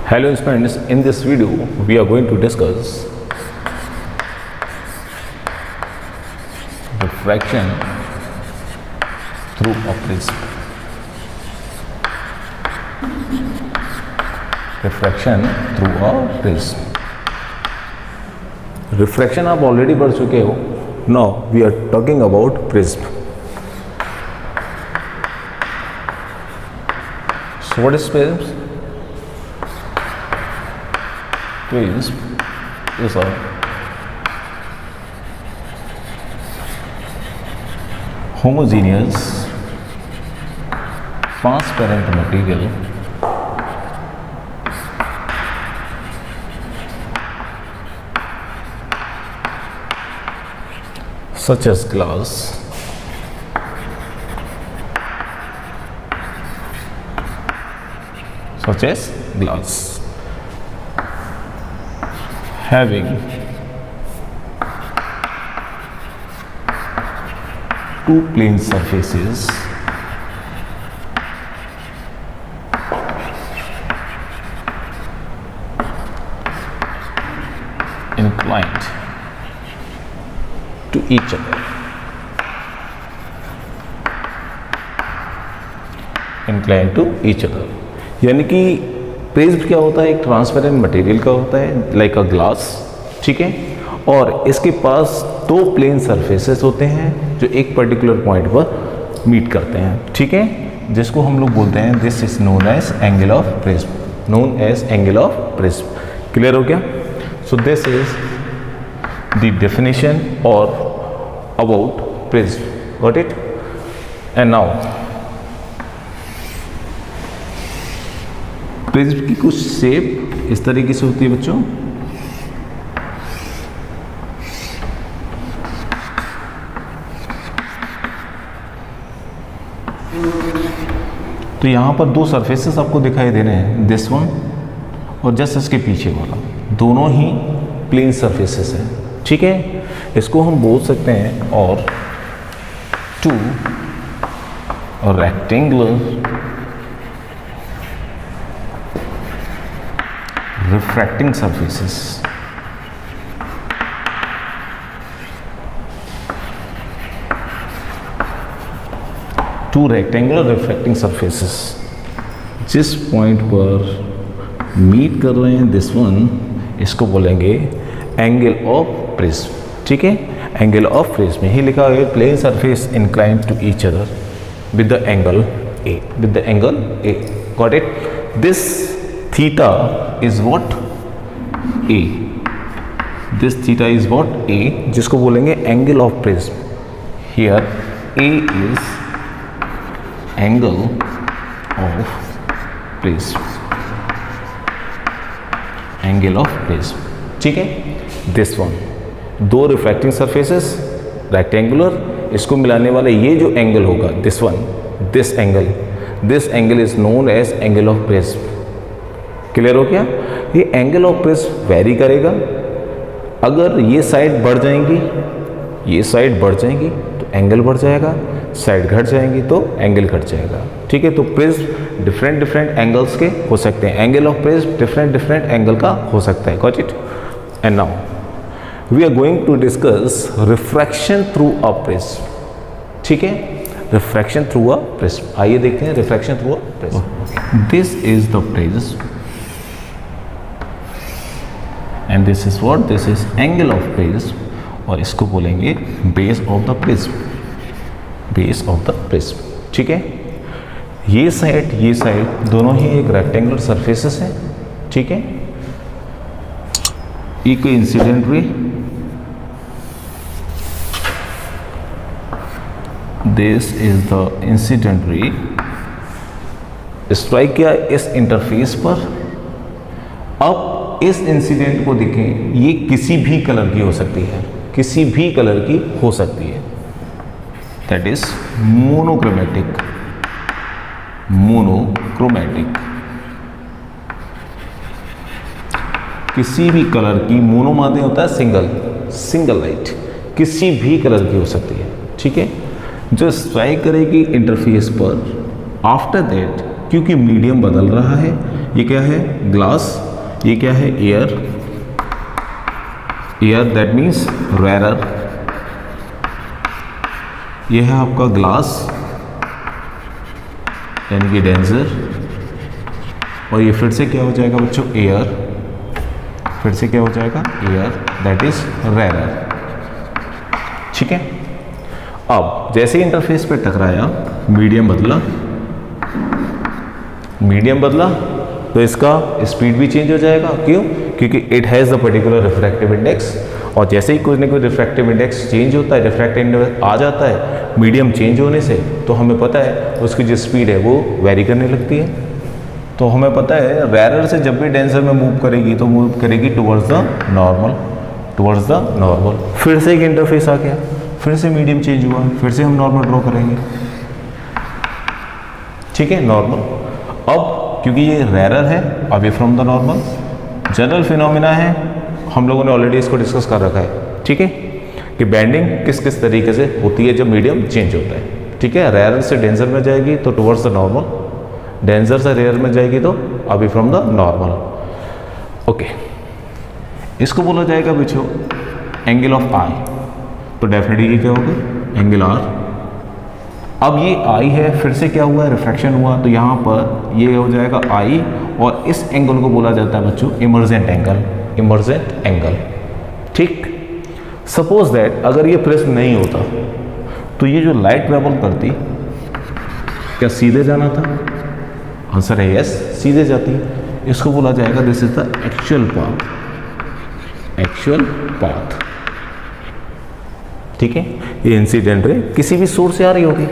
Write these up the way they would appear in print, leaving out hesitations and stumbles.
Hello friends, in this video we are going to discuss refraction through a prism. Refraction through a prism. Refraction आप already पढ़ चुके हो. Now we are talking about prism. So what is prism? Prism is a homogeneous transparent material such as glass, having two plane surfaces inclined to each other. यानी कि prism क्या होता है, एक ट्रांसपेरेंट मटेरियल का होता है लाइक अ ग्लास, ठीक है, और इसके पास दो प्लेन सरफेसेस होते हैं जो एक पर्टिकुलर पॉइंट पर मीट करते हैं, ठीक है, जिसको हम लोग बोलते हैं this is known as angle of prism. Clear हो गया? So this is the definition और about prism. Got it? And now prism की कुछ शेप इस तरीके से होती है बच्चों. तो यहां पर दो सरफेसेस आपको दिखाई दे रहे हैं, दिस वन और जस्ट इसके पीछे वाला, दोनों ही प्लेन सरफेसेस हैं, ठीक है. इसको हम बोल सकते हैं और two rectangular refracting surfaces. Two rectangular refracting surfaces जिस पॉइंट पर मीट कर रहे हैं दिस वन, इसको बोलेंगे एंगल ऑफ प्रिज्म, ठीक है. एंगल ऑफ प्रिज्म ही लिखा हुआ है, plane surface inclined to each other with the angle A. Got it? This theta is what? A. This theta is what? A, जिसको बोलेंगे angle of prism. Here A is angle of prism. ठीक है. This one, दो refracting surfaces rectangular, इसको मिलाने वाला ये जो एंगल होगा this one, this angle is known as angle of prism. Clear हो गया? ये एंगल ऑफ प्रिज्म वेरी करेगा. अगर ये साइड बढ़ जाएंगी तो एंगल बढ़ जाएगा, साइड घट जाएंगी तो एंगल घट जाएगा, ठीक है. तो प्रिज्म डिफरेंट एंगल्स के हो सकते हैं. Angle of prism different angle का हो सकता है. Got it? And now we are going to discuss refraction through a prism, ठीक है. रिफ्रैक्शन थ्रू अ प्रिज्म, आइए देखते हैं refraction through a prism. This is the prism and this is what? This is angle of prism, और इसको बोलेंगे base of the prism, ठीक है. ये साइड दोनों ही एक रेक्टेंगुलर सरफेसेस हैं, ठीक है. Equal incident ray, this is the incident ray, strike किया इस इंटरफेस पर. अब इस इंसिडेंट को देखें, ये किसी भी कलर की हो सकती है, दैट इज मोनोक्रोमेटिक. किसी भी कलर की, मोनो माने होता है सिंगल लाइट, किसी भी कलर की हो सकती है, ठीक है. जो स्ट्राइक करेगी इंटरफेस पर, आफ्टर दैट क्योंकि मीडियम बदल रहा है, ये क्या है? ग्लास। ये क्या है? Air. Air that means rarer. ये है आपका ग्लास यानी कि डेंजर। और ये फिर से क्या हो जाएगा बच्चों? एयर। फिर से क्या हो जाएगा? Air that is rarer. ठीक है। अब जैसे ही इंटरफेस पे टकराया, मीडियम बदला, मीडियम बदला तो इसका स्पीड भी चेंज हो जाएगा। क्यों? क्योंकि it has the particular refractive index, और जैसे ही कुछ ना कुछ रिफ्रैक्टिव इंडेक्स चेंज होता है, रिफ्रैक्टिव इंडेक्स आ जाता है मीडियम चेंज होने से, तो हमें पता है उसकी जो स्पीड है वो वेरी करने लगती है। तो हमें पता है रेरर से जब भी डेंसर में मूव करेगी तो मूव करेगी towards the normal, towards the normal. फिर से एक इंटरफेस आ गया, फिर से मीडियम चेंज हुआ, फिर से हम नॉर्मल ड्रॉ करेंगे। ठीक है, नॉर्मल। अब क्योंकि ये रेरर है, away from the normal, general phenomena है, हम लोगों ने ऑलरेडी इसको डिस्कस कर रखा है। ठीक है, कि बैंडिंग किस किस तरीके से होती है जब मीडियम चेंज होता है। ठीक है, रेयर से डेंजर में जाएगी तो टुवर्ड्स द नॉर्मल, डेंजर से रेयर में जाएगी तो away from the normal. Okay, इसको बोला जाएगा बच्चों एंगल ऑफ आई। तो डेफिनेटली ये क्या होगा? Angle R. अब ये आई है, फिर से क्या हुआ? रिफ्रैक्शन हुआ, तो यहाँ पर ये हो जाएगा आई, और इस एंगल को बोला जाता है बच्चों इमर्जेंट एंगल, इमर्जेंट एंगल। ठीक। सपोज दैट अगर ये प्रिज्म नहीं होता तो ये जो लाइट ट्रेवल करती, क्या सीधे जाना था? आंसर है यस, सीधे जाती। इसको बोला जाएगा this is the actual path, actual path. ठीक है, ये इंसिडेंट रे किसी भी सोर्स से आ रही होगी,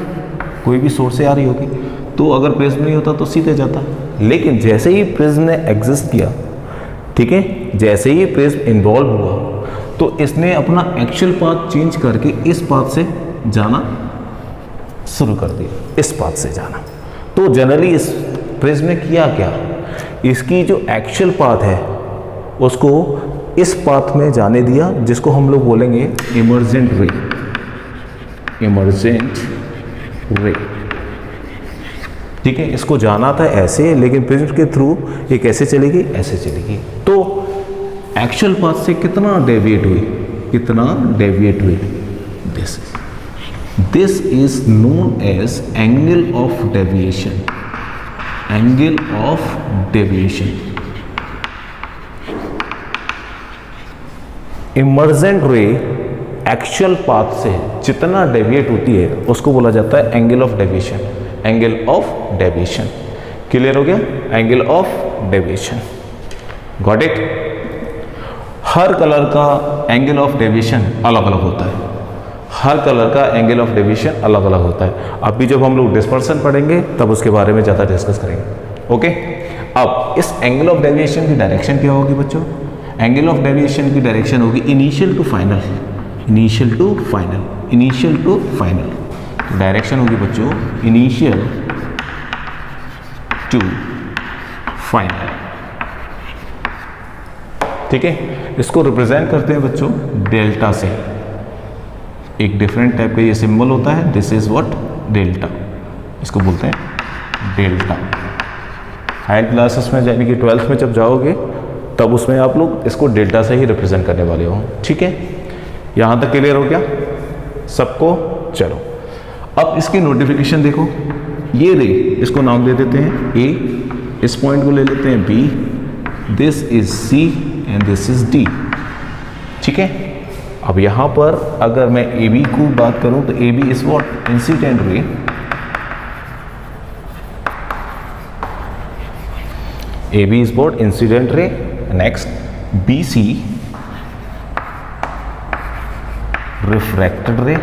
कोई भी सोर्स से आ रही होगी, तो अगर प्रिज्म नहीं होता तो सीधे जाता। लेकिन जैसे ही प्रिज्म ने एग्जिस्ट किया, ठीक है, जैसे ही प्रिज्म इन्वॉल्व हुआ, तो इसने अपना एक्चुअल पाथ चेंज करके इस पाथ से जाना शुरू कर दिया, इस पाथ से जाना। तो जनरली इस प्रिज्म ने किया क्या? इसकी जो एक्चुअल पाथ है उसको इस पाथ में जाने दिया, जिसको हम लोग बोलेंगे इमर्जेंट रे, इमर्जेंट रे। ठीक है, इसको जाना था ऐसे, लेकिन प्रिज्म के थ्रू ये कैसे चलेगी? ऐसे चलेगी। तो एक्चुअल पाथ से कितना डेविएट हुई? कितना डेविएट हुई? This is known as angle of deviation, angle of deviation. Emergent ray actual path से जितना डेविएट होती है उसको बोला जाता है angle of deviation, angle of deviation. Clear हो गया? Angle of deviation. Got it? हर कलर का एंगल ऑफ डेविएशन अलग अलग होता है, हर कलर का एंगल ऑफ डेविएशन अलग अलग होता है। अभी जब हम लोग डिस्पर्सन पढ़ेंगे तब उसके बारे में ज़्यादा डिस्कस करेंगे। ओके, अब इस एंगल ऑफ डेविएशन की डायरेक्शन क्या होगी बच्चों? एंगल ऑफ डेविएशन की डायरेक्शन होगी initial to final, initial to final, initial to final. Direction होगी बच्चों इनिशियल टू फाइनल। ठीक है, इसको रिप्रेजेंट करते हैं बच्चों डेल्टा से। एक डिफरेंट टाइप का ये सिंबल होता है, दिस इज व्हाट? डेल्टा। इसको बोलते हैं डेल्टा। हायर क्लासेस में यानी कि 12th में जब जाओगे तब उसमें आप लोग इसको डेल्टा से ही रिप्रेजेंट करने वाले हो। ठीक है, यहाँ तक क्लियर हो गया सबको? चलो, अब इसकी नोटिफिकेशन देखो। ये रे, इसको नाम दे देते हैं ए, इस पॉइंट को ले लेते हैं B, this is C and this is D. ठीक है, अब यहाँ पर अगर मैं ए बी को बात करूँ तो A B is what? Incident ray. A B is what? Incident ray. Next B C refracted ray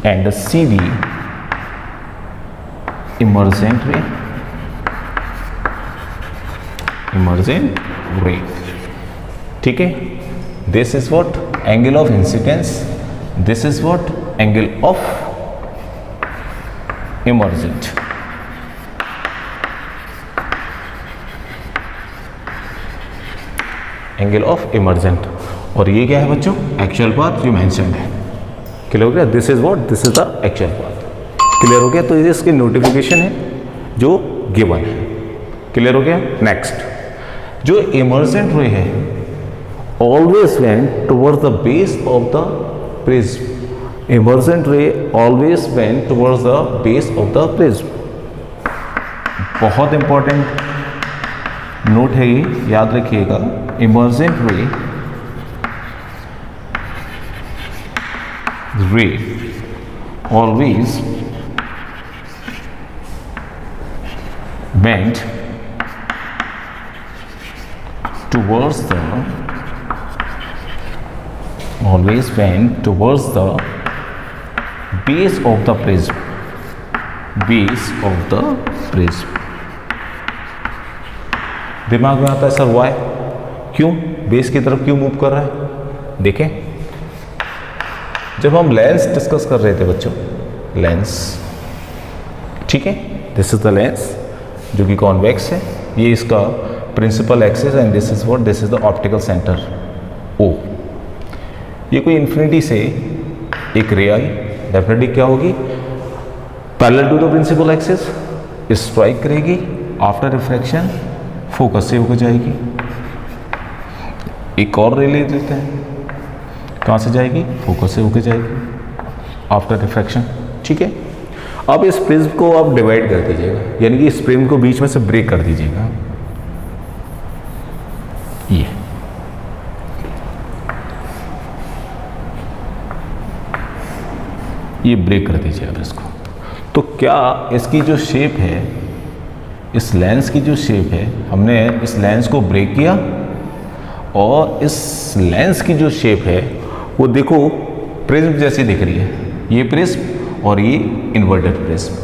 and C D emergent ray, emergent ray. ठीक है, this is what? Angle of incidence, this is what? Angle of emergent. Angle of emergent. और ये क्या है बच्चों? Actual path जो mentioned है। Clear हो गया? This is what? This is the actual path. Clear हो गया? तो ये इसकी नोटिफिकेशन है जो गिवन है। क्लियर हो गया? नेक्स्ट, जो इमर्जेंट रे है always went towards the base of the prism. Emergent रे always went towards the base of the prism. बहुत इंपॉर्टेंट नोट है ये, याद रखिएगा। इमर्जेंट रे always bent towards the base of the prism. दिमाग में आता है सर वाई, क्यों बेस की तरफ क्यों मूव कर रहा है? देखें, जब हम लेंस डिस्कस कर रहे थे बच्चों, लेंस, ठीक है, दिस इज द लेंस जो कि कॉन्वेक्स है, ये इसका principal axis and this is what, this is the optical centre O. ये कोई इन्फिनिटी से एक रे आई, डेफिनेटली क्या होगी, parallel to the principal axis strike करेगी, आफ्टर रिफ्रैक्शन फोकस से होकर जाएगी। एक और रे ले लेते हैं, कहाँ से जाएगी, फोकस से होकर जाएगी आफ्टर रिफ्रैक्शन, ठीक है। अब इस प्रिज्म को आप डिवाइड कर दीजिएगा, यानी कि इस प्रिज्म को बीच में से ब्रेक कर दीजिएगा, ये ब्रेक कर दीजिए आप इसको। तो क्या इसकी जो शेप है, इस लेंस की जो शेप है, हमने इस लेंस को ब्रेक किया और इस लेंस की जो शेप है वो देखो प्रिज्म जैसी दिख रही है, ये प्रिज्म और ये inverted prism.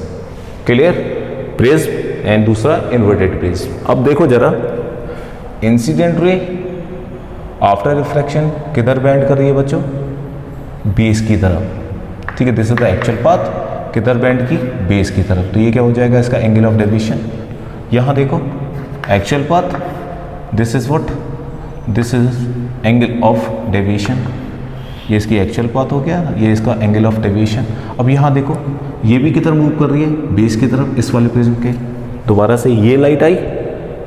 Clear? Prism and दूसरा इन्वर्टेड प्रिज्म। अब देखो जरा, इंसिडेंट रे आफ्टर रिफ्रैक्शन किधर बेंड कर रही है बच्चों, बेस की तरफ, ठीक है। This is the actual path, किधर बेंड की, बेस की तरफ। तो ये क्या हो जाएगा, इसका एंगल ऑफ डेविएशन। यहाँ देखो actual path, this is what, this is angle of deviation, ये इसकी एक्चुअल पाथ हो गया, ये इसका एंगल ऑफ डेविएशन। अब यहाँ देखो, ये भी किधर मूव कर रही है, बेस की तरफ, इस वाले प्रिज्म के। दोबारा से ये लाइट आई,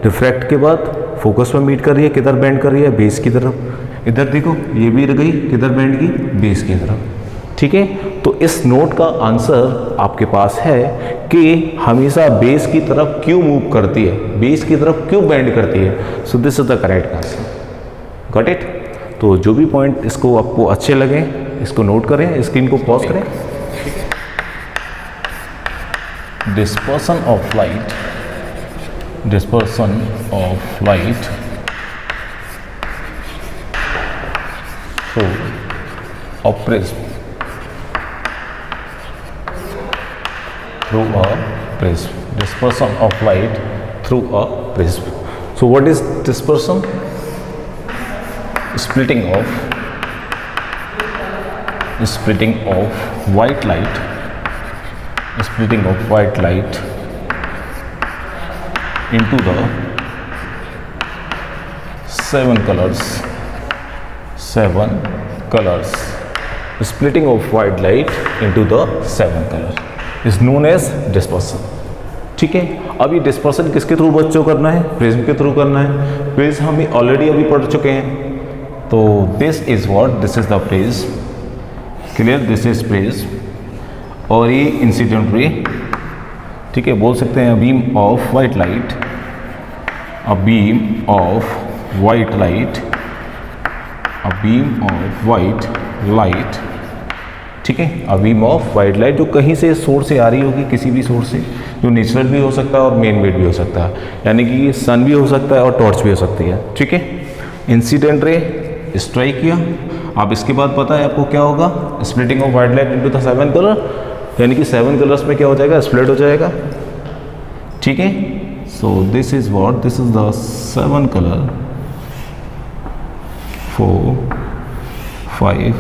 रिफ्रैक्ट के बाद फोकस में मीट कर रही है, किधर बेंड कर रही है, बेस की तरफ। इधर देखो, ये भी गई, किधर बेंड की, बेस की तरफ, ठीक है। तो इस नोट का आंसर आपके पास है कि हमेशा बेस की तरफ क्यों मूव करती है, बेस की तरफ क्यों बेंड करती है। सो this is the correct answer. Got it? तो जो भी पॉइंट इसको आपको अच्छे लगे इसको नोट करें, स्क्रीन को पॉज करें। Dispersion of light, dispersion of light through a prism, through a prism. Dispersion of light through a prism. So what is dispersion? Splitting of white light, splitting of white light into the seven colors, splitting of white light into the seven colors is known as dispersion, ठीक है। अब ये dispersion किसके through बच्चों करना है, prism के through करना है। प्रिज्म हम ऑलरेडी अभी पढ़ चुके हैं, तो this is what, this is the prism. Clear? This is prism और ये इंसिडेंट रे, ठीक है। बोल सकते हैं beam of white light, a beam of white light, a beam of white light, ठीक है। A beam of white light जो कहीं से सोर्स से आ रही होगी, किसी भी सोर्स से, जो नेचुरल भी हो सकता है और मेन मेड भी हो सकता है, यानी कि सन भी हो सकता है और टॉर्च भी हो सकती है, ठीक है। इंसिडेंट रे स्ट्राइक किया, अब इसके बाद पता है आपको क्या होगा, splitting of white light into the seven colour, यानी कि सेवन कलर्स में क्या हो जाएगा, स्प्लिट हो जाएगा, ठीक है। सो this is what, this is the seven colour, 4 5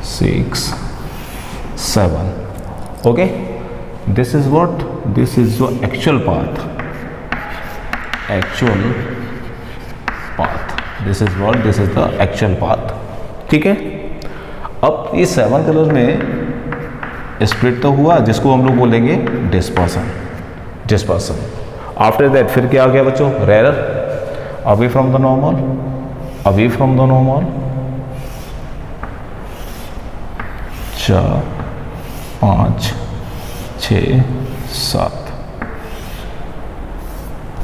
6 7, okay. This is what, this is your actual path, this is what, this is the actual path, ठीक है। अब ये सेवन कलर में स्प्लिट तो हुआ, जिसको हम लोग बोलेंगे डिस्पर्सन। डिस्पर्सन आफ्टर दैट फिर क्या आ गया बच्चों? Rare, away from the normal, away from the normal, 4 5 6 7,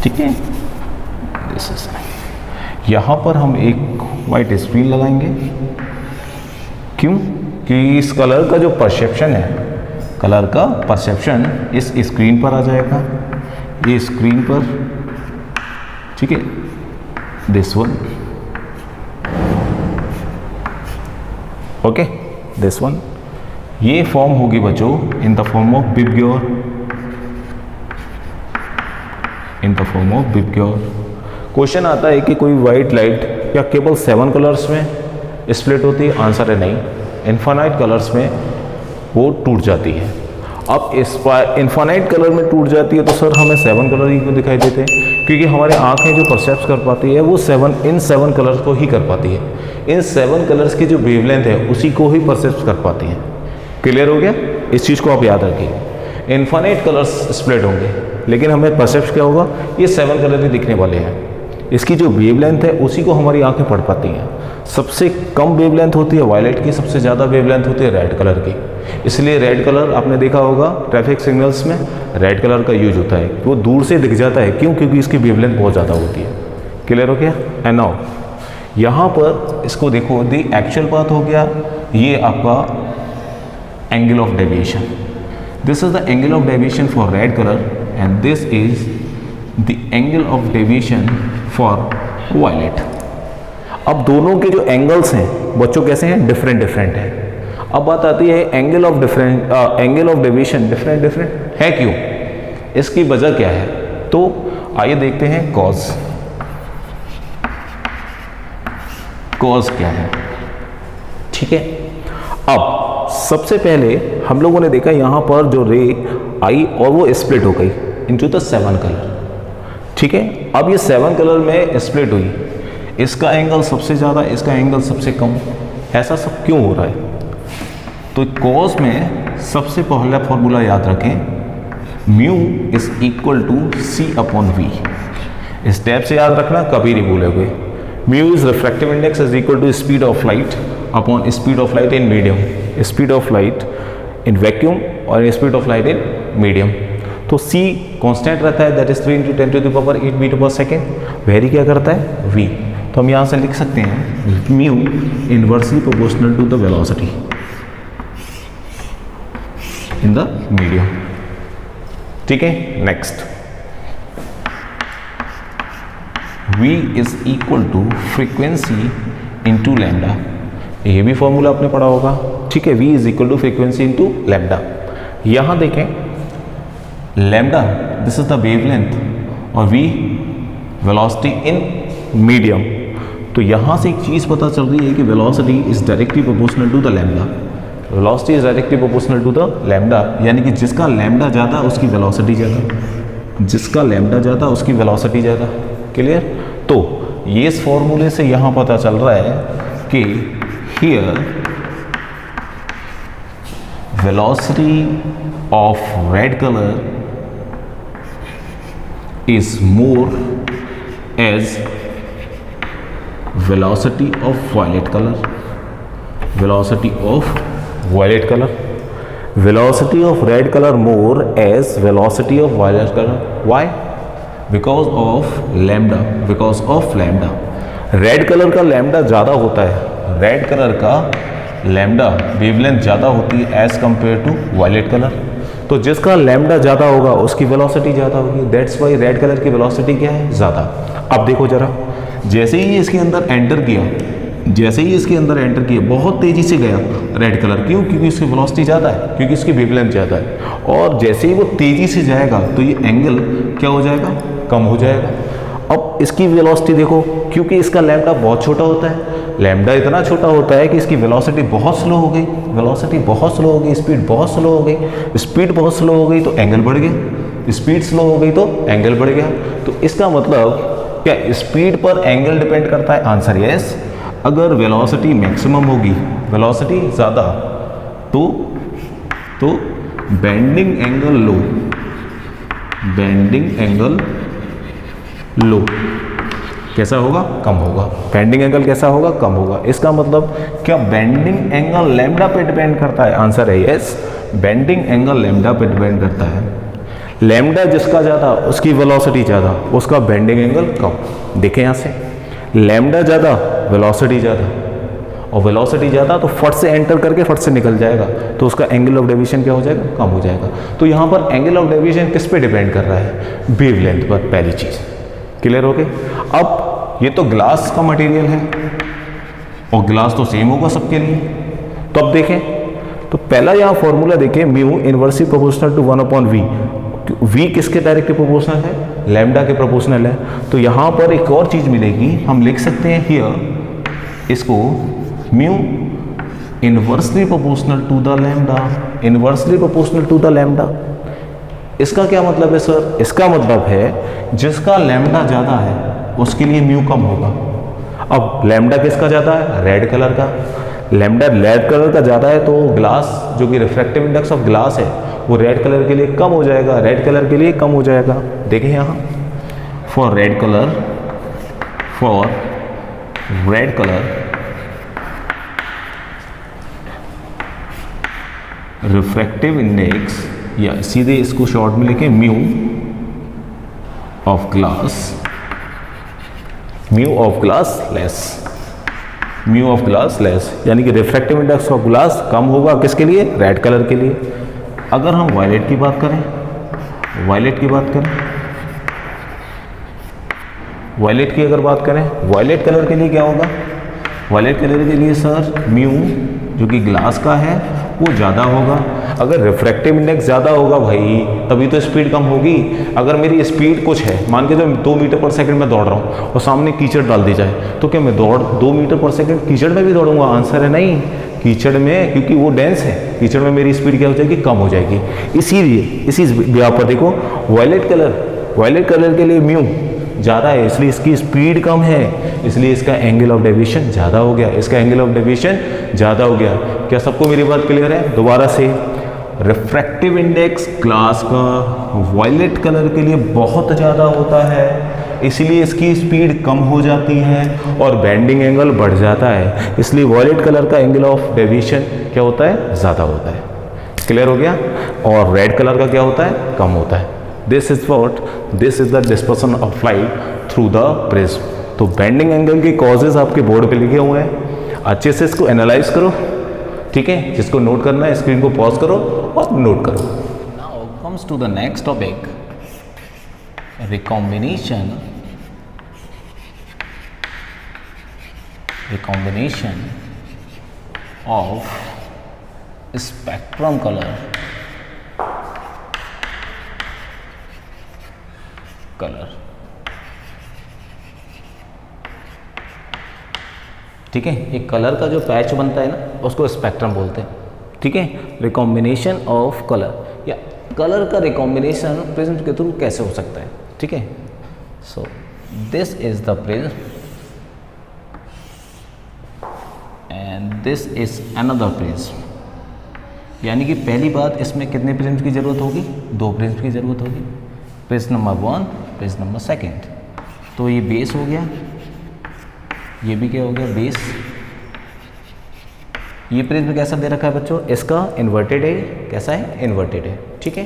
ठीक है। दिस इज, यहाँ पर हम एक वाइट स्क्रीन लगाएंगे। क्यों? कि इस कलर का जो परसेप्शन है, कलर का परसेप्शन इस स्क्रीन पर आ जाएगा, ये स्क्रीन पर, ठीक है। This one, okay, this one, ये फॉर्म होगी बच्चों in the form of VIBGYOR, in the form of VIBGYOR. Question आता है कि कोई वाइट लाइट या केवल 7 कलर्स में स्प्लिट होती है? आंसर है नहीं, इन्फानाइट कलर्स में वो टूट जाती है। अब इस इन्फानाइट कलर में टूट जाती है तो सर हमें 7 कलर ही क्यों दिखाई देते हैं? क्योंकि हमारी आंखें जो परसेप्ट कर पाती है वो इन 7 कलर्स को ही कर पाती है। इन 7 कलर्स की जो वेवलेंथ है उसी को ही परसेप्ट कर पाती है। क्लियर हो गया? इस चीज़ को आप याद रखिए। इन्फानाइट कलर्स स्प्लिट होंगे लेकिन हमें परसेप्ट क्या होगा? ये 7 कलर ही दिखने वाले हैं। इसकी जो वेवलेंथ है उसी को हमारी आंखें पढ़ पाती हैं। सबसे कम वेवलेंथ होती है वायलेट की, सबसे ज़्यादा वेवलेंथ होती है रेड कलर की। इसलिए रेड कलर आपने देखा होगा ट्रैफिक सिग्नल्स में रेड कलर का यूज होता है, वो दूर से दिख जाता है। क्यों? क्योंकि इसकी वेवलेंथ बहुत ज़्यादा होती है। क्लियर हो गया? एंड नाउ यहाँ पर इसको देखो, द एक्चुअल बात हो गया ये आपका angle of deviation. This is the angle of deviation for red colour and this is the angle of deviation for violet. अब दोनों के जो एंगल्स हैं बच्चों कैसे हैं? डिफरेंट डिफरेंट हैं। अब बात आती है एंगल ऑफ डेविएशन डिफरेंट है क्यों? इसकी वजह क्या है? तो आइए देखते हैं कॉज क्या है, ठीक है। अब सबसे पहले हम लोगों ने देखा यहाँ पर जो रे आई और वो स्प्लिट हो गई इनटू द 7 कलर, ठीक है। अब ये 7 कलर में स्प्लिट हुई, इसका एंगल सबसे ज़्यादा, इसका एंगल सबसे कम, ऐसा सब क्यों हो रहा है? तो कॉज में सबसे पहला फॉर्मूला याद रखें, mu is equal to C upon V. इस टाइप से याद रखना, कभी नहीं भूलोगे। Mu is refractive index is equal to speed of light upon speed of light in medium, speed of light in vacuum और speed of light in medium. तो c constant रहता है, that is 3 × 10⁻8 metre per second. Very क्या करता है? v। तो हम यहाँ से लिख सकते हैं mu inversely proportional to the velocity in the medium, ठीक है। Next, v is equal to frequency into lambda. ये भी फॉर्मूला आपने पढ़ा होगा, ठीक है। v is equal to frequency into lambda. यहाँ देखें lambda this is the wavelength और v वेलोसिटी इन मीडियम। तो यहाँ से एक चीज़ पता चल रही है कि velocity is directly proportional to the lambda. Velocity is directly proportional to the lambda, यानी कि जिसका लैम्डा ज़्यादा उसकी वेलोसिटी ज़्यादा, जिसका लैम्डा ज़्यादा उसकी वेलोसिटी ज़्यादा। क्लियर? तो ये इस फॉर्मूले से यहाँ पता चल रहा है कि here velocity of red colour is more as velocity of violet color, velocity of violet color, velocity of red color more as velocity of violet color. Why? Because of lambda, because of lambda. Red colour का lambda ज़्यादा होता है, red colour का lambda wavelength ज़्यादा होती है as compare to violet colour. तो जिसका लैम्डा ज़्यादा होगा उसकी वेलोसिटी ज़्यादा होगी, दैट्स वाई रेड कलर की वेलोसिटी क्या है? ज़्यादा। अब देखो जरा, जैसे ही इसके अंदर एंटर किया, जैसे ही इसके अंदर एंटर किया बहुत तेज़ी से गया रेड कलर। क्यों? क्योंकि इसकी वेलोसिटी ज़्यादा है, क्योंकि इसकी वेवलेंथ ज़्यादा है। और जैसे ही वो तेज़ी से जाएगा तो ये एंगल क्या हो जाएगा? कम हो जाएगा। अब इसकी वेलोसिटी देखो, क्योंकि इसका लैम्डा बहुत छोटा होता है, लैम्डा इतना छोटा होता है कि इसकी वेलोसिटी बहुत स्लो हो गई, वेलोसिटी बहुत स्लो हो गई, स्पीड बहुत स्लो हो गई, स्पीड बहुत स्लो हो गई तो एंगल बढ़ गया, स्पीड स्लो हो गई तो एंगल बढ़ गया। तो इसका मतलब क्या स्पीड पर एंगल डिपेंड करता है? Answer yes. अगर वेलोसिटी मैक्सिमम होगी, वेलोसिटी ज़्यादा, तो तो बेंडिंग एंगल लो, बेंडिंग एंगल लो कैसा होगा? कम होगा। बेंडिंग एंगल कैसा होगा? कम होगा। इसका मतलब क्या बेंडिंग एंगल लैम्डा पे डिपेंड करता है? आंसर है यस, बेंडिंग एंगल लैम्डा पे डिपेंड करता है। लैम्डा जिसका ज़्यादा उसकी वेलोसिटी ज़्यादा, उसका बेंडिंग एंगल कम। देखें यहाँ से, लैम्डा ज़्यादा वेलोसिटी ज़्यादा, और वेलोसिटी ज़्यादा तो फट से एंटर करके फट से निकल जाएगा, तो उसका एंगल ऑफ डेविएशन क्या हो जाएगा? कम हो जाएगा। तो यहाँ पर एंगल ऑफ डेविएशन किस पे डिपेंड कर रहा है? वेवलेंथ पर। पहली चीज़ क्लियर हो गई। अब ये तो ग्लास का मटेरियल है और ग्लास तो सेम होगा सबके लिए। तो अब देखें, तो पहला यहाँ फॉर्मूला देखें, mu inversely proportional to 1/v। v किसके डायरेक्टली प्रोपोर्शनल है? लैम्डा के प्रोपोर्शनल है। तो यहाँ पर एक और चीज़ मिलेगी, हम लिख सकते हैं हियर इसको mu inversely proportional to the lambda, inversely proportional to the lambda. इसका क्या मतलब है सर? इसका मतलब है जिसका लैम्डा ज़्यादा है उसके लिए म्यू कम होगा। अब लैम्डा किसका ज़्यादा है? रेड कलर का। लैम्डा रेड कलर का ज़्यादा है तो ग्लास जो कि रिफ्रैक्टिव इंडेक्स ऑफ ग्लास है वो रेड कलर के लिए कम हो जाएगा, रेड कलर के लिए कम हो जाएगा। देखिए यहाँ for red colour, for red colour refractive index, या सीधे इसको शॉर्ट में लिखें mu of glass, mu of glass less, mu of glass less, यानी कि रिफ्रैक्टिव इंडेक्स ऑफ ग्लास कम होगा किसके लिए? रेड कलर के लिए। अगर हम वायलेट की बात करें, वायलेट की बात करें, वायलेट की अगर बात करें, वायलेट कलर के लिए क्या होगा? वायलेट कलर के लिए सर म्यू जो कि ग्लास का है वो ज़्यादा होगा। अगर रिफ्रैक्टिव इंडेक्स ज़्यादा होगा भाई तभी तो स्पीड कम होगी। अगर मेरी स्पीड कुछ है, मान के जो 2 मीटर पर सेकंड में दौड़ रहा हूँ और सामने कीचड़ डाल दी जाए तो क्या मैं 2 मीटर पर सेकंड कीचड़ में भी दौड़ूंगा? आंसर है नहीं, कीचड़ में, क्योंकि वो डेंस है, कीचड़ में मेरी स्पीड क्या हो जाएगी? कम हो जाएगी। इसीलिए इसी यहाँ पर देखो वायलेट कलर के लिए म्यू ज़्यादा है इसलिए इसकी स्पीड कम है, इसलिए इसका एंगल ऑफ डेविएशन ज़्यादा हो गया, इसका एंगल ऑफ डेविएशन ज़्यादा हो गया। क्या सबको मेरी बात क्लियर है? दोबारा से, रिफ्रैक्टिव इंडेक्स ग्लास का वायलेट कलर के लिए बहुत ज़्यादा होता है, इसलिए इसकी स्पीड कम हो जाती है और बेंडिंग एंगल बढ़ जाता है, इसलिए वायलेट कलर का एंगल ऑफ डेविएशन क्या होता है? ज़्यादा होता है। क्लियर हो गया? और रेड कलर का क्या होता है? कम होता है। This is what, this is the dispersion of light through the prism. तो बेंडिंग एंगल के कॉजेज आपके बोर्ड पे लिखे हुए हैं, अच्छे से इसको एनालाइज करो, ठीक है? जिसको नोट करना है स्क्रीन को पॉज करो और नोट करो। Now comes to the next topic, recombination, recombination of spectrum colour, ठीक है? एक कलर का जो पैच बनता है ना उसको स्पेक्ट्रम बोलते हैं, ठीक है? रिकॉम्बिनेशन ऑफ कलर या कलर का रिकॉम्बिनेशन प्रिज्म के थ्रू कैसे हो सकता है, ठीक है? सो this is the prism and this is another prism, यानी कि पहली बात इसमें कितने प्रिज्म की जरूरत होगी? 2 प्रिज्म की जरूरत होगी। Prism number 1, prism number 2। तो ये बेस हो गया, ये भी क्या हो गया? बेस। ये प्रिज्म कैसा दे रखा है बच्चों? इसका इन्वर्टेड है। कैसा है? इन्वर्टेड है, ठीक है?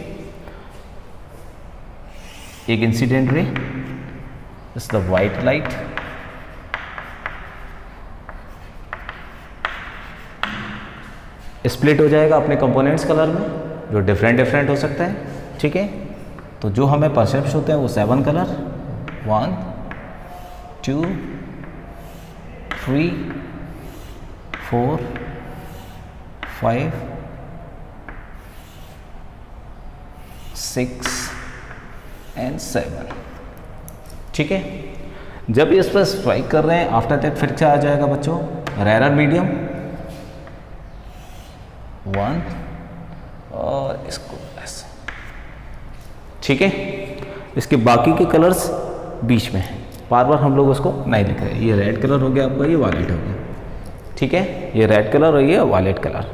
एक इंसिडेंट रे, इस द वाइट लाइट, स्प्लिट हो जाएगा अपने कंपोनेंट्स कलर में जो डिफरेंट हो सकता है, ठीक है? तो जो हमें परसेप्ट होते हैं वो 7 कलर, 1 2 3 4 5 6 एंड 7, ठीक है? जब इस पर स्ट्राइक कर रहे हैं आफ्टर दैट फिर क्या आ जाएगा बच्चों? रेयर मीडियम 1 और इसको ऐसे, ठीक है? इसके बाकी के कलर्स बीच में हैं, बार बार हम लोग उसको नहीं लिख रहे। ये रेड कलर हो गया आपका, ये वायलेट हो गया, ठीक है? ये रेड कलर और ये वायलेट कलर।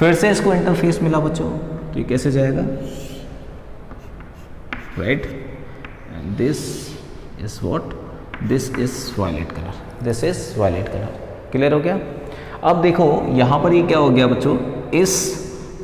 फिर से इसको इंटरफेस मिला बच्चों, तो ये कैसे जाएगा, right, and this is what, this is violet colour, this is violet colour. Clear हो गया। अब देखो यहाँ पर ये क्या हो गया बच्चों, इस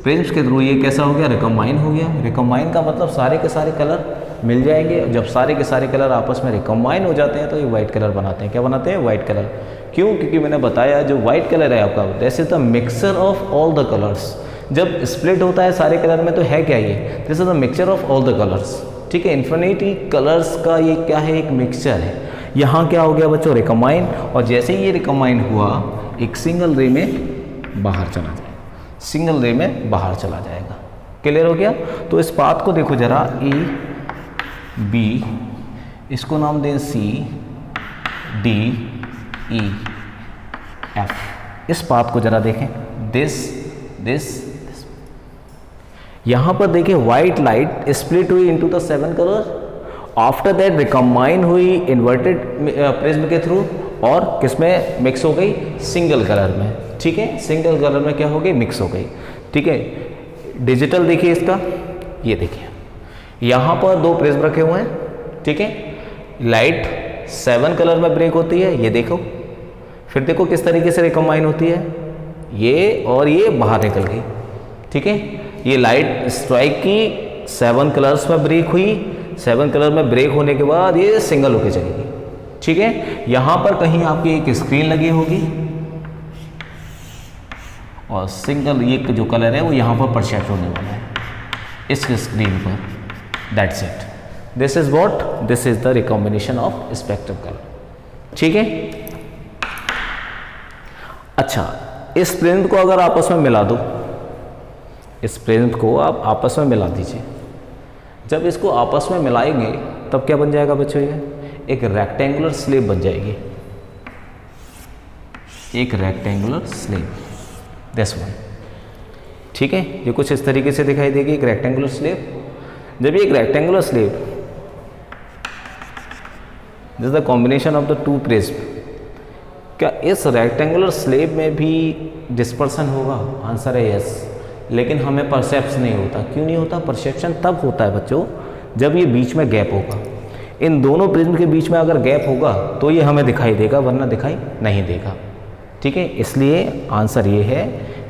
प्रिज्म के थ्रू ये कैसा हो गया, रिकम्बाइन हो गया। रिकम्बाइन का मतलब सारे के सारे कलर मिल जाएंगे। जब सारे के सारे कलर आपस में रिकम्बाइन हो जाते हैं तो ये वाइट कलर बनाते हैं। क्या बनाते हैं, वाइट कलर। क्यों, क्योंकि मैंने बताया जो वाइट कलर है आपका, this is the mixture of all the colours. जब स्प्लिट होता है सारे कलर में तो है क्या ये, this is the mixture of all the colours. ठीक है, इन्फिनिटी कलर्स का ये क्या है, एक मिक्सचर है। यहाँ क्या हो गया बच्चों, रिकम्बाइन, और जैसे ही ये रिकम्बाइन हुआ एक सिंगल रे में बाहर चला जाएगा, सिंगल रे में बाहर चला जाएगा। क्लियर हो गया। तो इस पाथ को देखो जरा, ए बी, इसको नाम दें सी डी ई एफ। इस पाथ को जरा देखें, दिस दिस, यहां पर देखिए व्हाइट लाइट स्प्लिट हुई into the 7 colour, after that recombine हुई इन्वर्टेड प्रिज्म के थ्रू, और किसमें मिक्स हो गई, सिंगल कलर में। ठीक है, सिंगल कलर में क्या हो गई, मिक्स हो गई। ठीक है, डिजिटल देखिए इसका, ये देखिए यहाँ पर 2 प्रिज्म रखे हुए हैं। ठीक है, लाइट 7 कलर में ब्रेक होती है, ये देखो। फिर देखो किस तरीके से रिकम्बाइन होती है, ये और ये बाहर निकल गई। ठीक है, ये लाइट स्ट्राइक की 7 कलर्स में ब्रेक हुई, 7 कलर में ब्रेक होने के बाद ये सिंगल होके चलेगी। ठीक है, यहाँ पर कहीं आपकी एक स्क्रीन लगी होगी और सिंगल ये जो कलर है वो यहाँ पर परसेप्ट होने वाला है इस स्क्रीन पर। That's it, this is what, this is the recombination of spectrum colour. ठीक है, अच्छा, इस प्रिज्म को अगर आपस में मिला दो, इस प्रिज्म को आप आपस में मिला दीजिए। जब इसको आपस में मिलाएंगे तब क्या बन जाएगा बच्चों, ये एक रेक्टेंगुलर स्लेब बन जाएगी, एक रेक्टेंगुलर स्लेब, दिस वन। ठीक है, ये कुछ इस तरीके से दिखाई देगी, एक रेक्टेंगुलर स्लेब। जब ये एक rectangular slab, this is the combination of the 2 prism, क्या इस रेक्टेंगुलर स्लेब में भी डिस्पर्सन होगा? आंसर है यस, लेकिन हमें परसेप्शन नहीं होता। क्यों नहीं होता? परसेप्शन तब होता है बच्चों जब ये बीच में गैप होगा। इन दोनों प्रिज्म के बीच में अगर गैप होगा तो ये हमें दिखाई देगा, वरना दिखाई नहीं देगा। ठीक है, इसलिए आंसर ये है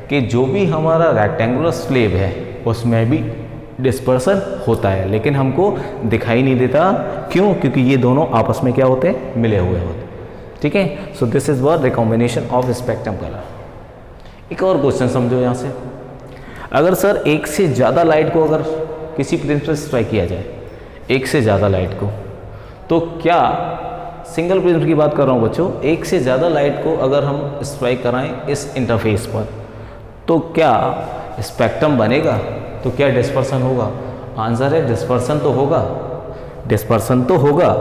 कि जो भी हमारा रेक्टेंगुलर स्लेब है उसमें भी डिस्पर्सन होता है, लेकिन हमको दिखाई नहीं देता। क्यों? क्योंकि ये दोनों आपस में क्या होते हैं, मिले हुए होते। ठीक है, सो this is what recombination of spectrum colour. एक और क्वेश्चन समझो यहाँ से, अगर सर एक से ज़्यादा लाइट को अगर किसी प्रिज्म पर स्ट्राइक किया जाए, एक से ज़्यादा लाइट को, तो क्या, सिंगल प्रिज्म की बात कर रहा हूँ बच्चों, एक से ज़्यादा लाइट को अगर हम स्ट्राइक कराएं इस इंटरफेस पर, तो क्या स्पेक्ट्रम बनेगा? तो क्या डिस्पर्सन होगा? आंसर है डिस्पर्सन तो होगा, डिस्पर्सन तो होगा,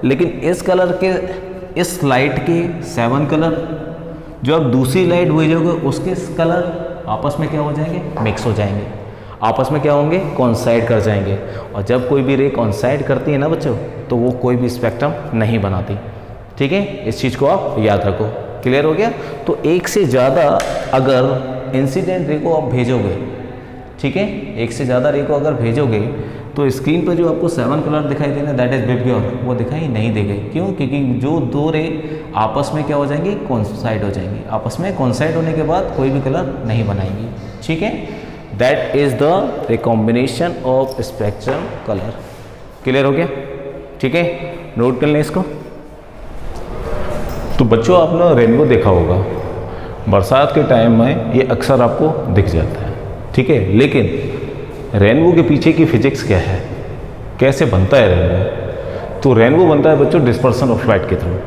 लेकिन इस कलर के, इस लाइट के 7 कलर जो अब दूसरी लाइट भेजोगे उसके कलर आपस में क्या हो जाएंगे, मिक्स हो जाएंगे, आपस में क्या होंगे, कॉन्साइड कर जाएंगे। और जब कोई भी रे कॉन्साइड करती है ना बच्चों, तो वो कोई भी स्पेक्ट्रम नहीं बनाती। ठीक है, इस चीज़ को आप याद रखो। क्लियर हो गया? तो एक से ज़्यादा अगर इंसिडेंट रे को आप भेजोगे, ठीक है, एक से ज़्यादा रे को अगर भेजोगे तो स्क्रीन पर जो आपको 7 कलर दिखाई देना, दैट इज बिब्योर, वो दिखाई नहीं देंगे। क्यों? क्योंकि जो 2 रे आपस में क्या हो जाएंगी, कॉन्साइड हो जाएंगी। आपस में कॉन्साइड होने के बाद कोई भी कलर नहीं बनाएंगी। ठीक है, that is the recombination of spectrum colour. Clear हो गया? ठीक है, नोट कर लें इसको। तो बच्चों आपने रेनबो देखा होगा, बरसात के टाइम में ये अक्सर आपको दिख जाता है। ठीक है, लेकिन रेनबो के पीछे की फिजिक्स क्या है, कैसे बनता है रेनबो? तो रेनबो बनता है बच्चों डिस्पर्सन ऑफ लाइट के थ्रू।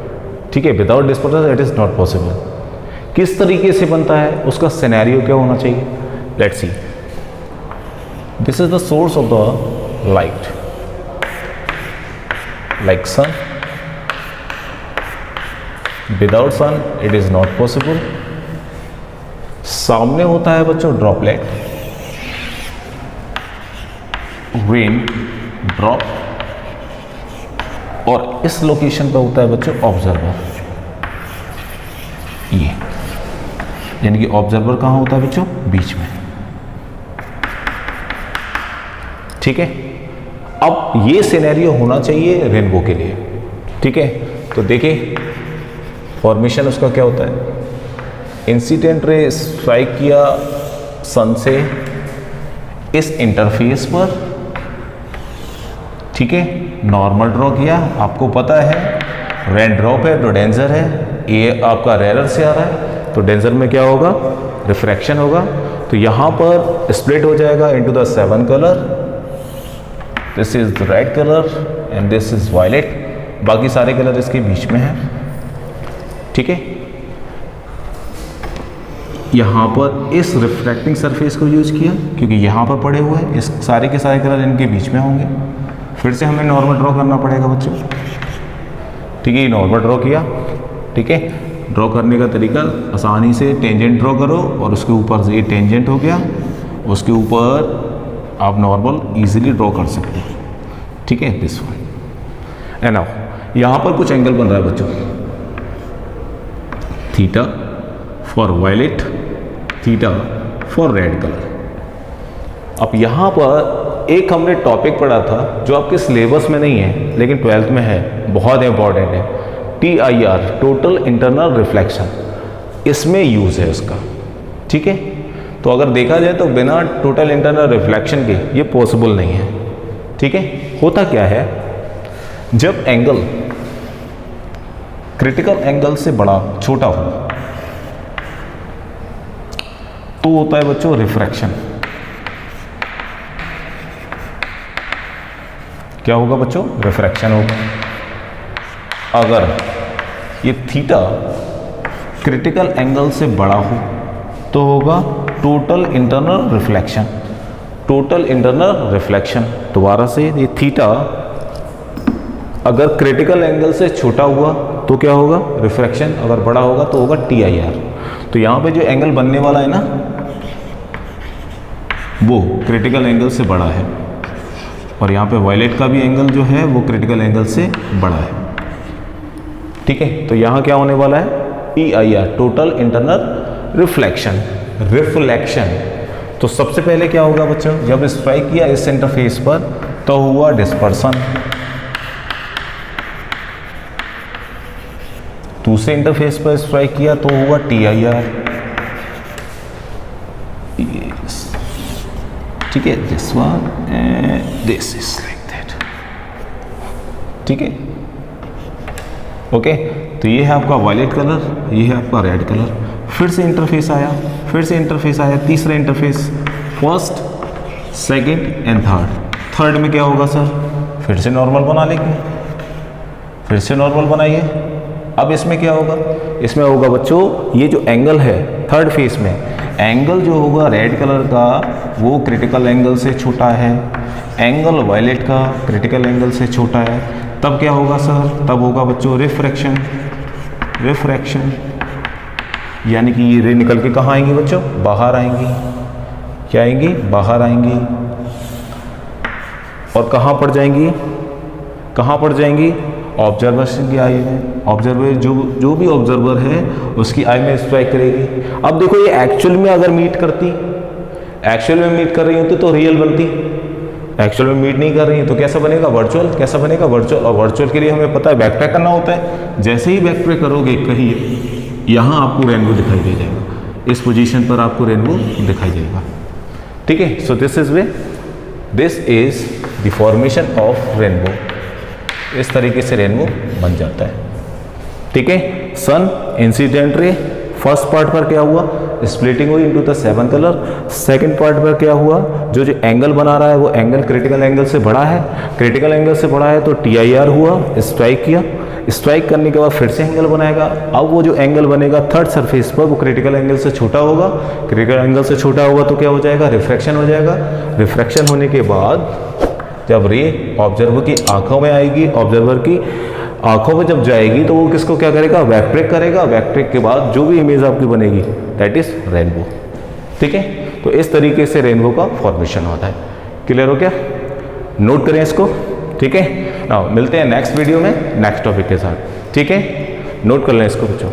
ठीक है, without dispersion it is not possible. किस तरीके से बनता है, उसका सिनेरियो क्या होना चाहिए? Let's see. This is the source of the light, like sun. Without sun it is not possible. सामने होता है बच्चों ड्रॉपलेट, रेन ड्रॉप, और इस लोकेशन पर होता है बच्चों ऑब्जर्वर। ये यानी कि ऑब्जर्वर कहाँ होता है बच्चों? बीच में। ठीक है, अब ये सिनेरियो होना चाहिए रेनबो के लिए। ठीक है, तो देखिए फॉर्मेशन उसका क्या होता है। इंसिडेंट रे स्ट्राइक किया सन से इस इंटरफेस पर, ठीक है, नॉर्मल ड्रॉ किया। आपको पता है रेन ड्रॉप है तो डेंजर है, ये आपका रेरर से आ रहा है, तो डेंजर में क्या होगा, रिफ्रैक्शन होगा। तो यहाँ पर स्प्लिट हो जाएगा into the 7 colour, this is red colour and this is violet, बाकी सारे कलर इसके बीच में है। ठीक है, यहाँ पर इस रिफ्रैक्टिंग सरफेस को यूज किया क्योंकि यहाँ पर पड़े हुए हैं, इस सारे के सारे कलर इनके बीच में होंगे। फिर से हमें नॉर्मल ड्रॉ करना पड़ेगा बच्चों। ठीक है, नॉर्मल ड्रॉ किया। ठीक है, ड्रॉ करने का तरीका आसानी से टेंजेंट ड्रॉ करो और उसके ऊपर से ये टेंजेंट हो गया, उसके ऊपर आप नॉर्मल इजीली ड्रॉ कर सकते हो। ठीक है, दिस वन एंड नाउ यहाँ पर कुछ एंगल बन रहा है बच्चों, theta for violet, theta for red colour. अब यहाँ पर एक हमने टॉपिक पढ़ा था जो आपके सिलेबस में नहीं है लेकिन 12th में है, बहुत इंपॉर्टेंट है, TIR टोटल इंटरनल रिफ्लेक्शन, इसमें यूज है उसका। ठीक है, तो अगर देखा जाए तो बिना टोटल इंटरनल रिफ्लेक्शन के ये पॉसिबल नहीं है। ठीक है, होता क्या है, जब एंगल क्रिटिकल एंगल से बड़ा छोटा हो तो होता है बच्चों रिफ्रैक्शन। क्या होगा बच्चों, रिफ्रैक्शन होगा। अगर ये थीटा क्रिटिकल एंगल से बड़ा हो तो होगा total internal reflection, total internal reflection. दोबारा से, ये थीटा अगर क्रिटिकल एंगल से छोटा हुआ तो क्या होगा, रिफ्रैक्शन, अगर बड़ा होगा तो होगा TIR। तो यहाँ पे जो एंगल बनने वाला है ना वो क्रिटिकल एंगल से बड़ा है, और यहाँ पे वायलेट का भी एंगल जो है वो क्रिटिकल एंगल से बड़ा है। ठीक है, तो यहाँ क्या होने वाला है, TIR total internal reflection, reflection. तो सबसे पहले क्या होगा बच्चों, जब स्ट्राइक किया इस इंटरफेस पर तो हुआ डिस्पर्सन, दूसरे इंटरफेस पर स्ट्राइक किया तो हुआ TIR। ठीक है, this one and this is like that. ठीक है, ओके, तो ये है आपका वायलेट कलर, ये है आपका रेड कलर। फिर से इंटरफेस आया, फिर से इंटरफेस आया, तीसरा interface, first, second and third. Third में क्या होगा सर, फिर से नॉर्मल बना लेंगे, फिर से नॉर्मल बनाइए। अब इसमें क्या होगा, इसमें होगा बच्चों ये जो एंगल है थर्ड फेस में, एंगल जो होगा रेड कलर का वो क्रिटिकल एंगल से छोटा है, एंगल वायलेट का क्रिटिकल एंगल से छोटा है। तब क्या होगा सर, तब होगा बच्चों रिफ्रैक्शन, रिफ्रैक्शन, यानी कि ये रे निकल के कहाँ आएंगी बच्चों, बाहर आएंगी। क्या आएंगी, बाहर आएंगी। और कहाँ पड़ जाएंगी, कहाँ पड़ जाएंगी, ऑब्जर्वर की आई में, ऑब्जर्वर जो भी ऑब्जर्वर है उसकी आई में स्ट्राइक करेगी। अब देखो ये एक्चुअल में अगर मीट करती, एक्चुअल में मीट कर रही होती तो रियल बनती, एक्चुअल में मीट नहीं कर रही है तो कैसा बनेगा, वर्चुअल। कैसा बनेगा, वर्चुअल। और वर्चुअल के लिए हमें पता है बैक ट्रैक करना होता है। जैसे ही बैक ट्रैक करोगे कहीं यहाँ आपको रेनबो दिखाई दे जाएगा, इस पोजीशन पर आपको रेनबो दिखाई देगा। ठीक है, सो this is way, this is the formation of rainbow. इस तरीके से रेनबो बन जाता है। ठीक है, सन इंसिडेंट रे फर्स्ट पार्ट पर क्या हुआ, स्प्लिटिंग हुई into the 7 colour. Second part पर क्या हुआ, जो एंगल बना रहा है वो एंगल क्रिटिकल एंगल से बड़ा है, क्रिटिकल एंगल से बड़ा है तो TIR हुआ, स्ट्राइक किया, स्ट्राइक करने के बाद फिर से एंगल बनाएगा। अब वो जो एंगल बनेगा थर्ड सरफेस पर वो क्रिटिकल एंगल से छोटा होगा, क्रिटिकल एंगल से छोटा होगा तो क्या हो जाएगा, रिफ्रैक्शन हो जाएगा। रिफ्रैक्शन होने के बाद जब रे ऑब्जर्वर की आंखों में आएगी, ऑब्जर्वर की आंखों में जब जाएगी तो वो किसको क्या करेगा, बैकट्रैक करेगा। बैकट्रैक के बाद जो भी इमेज आपकी बनेगी दैट इज रेनबो। ठीक है, तो इस तरीके से रेनबो का फॉर्मेशन होता है। क्लियर हो क्या, नोट करें इसको। ठीक है, नाउ मिलते हैं नेक्स्ट वीडियो में नेक्स्ट टॉपिक के साथ। ठीक है, नोट कर लें इसको बच्चों।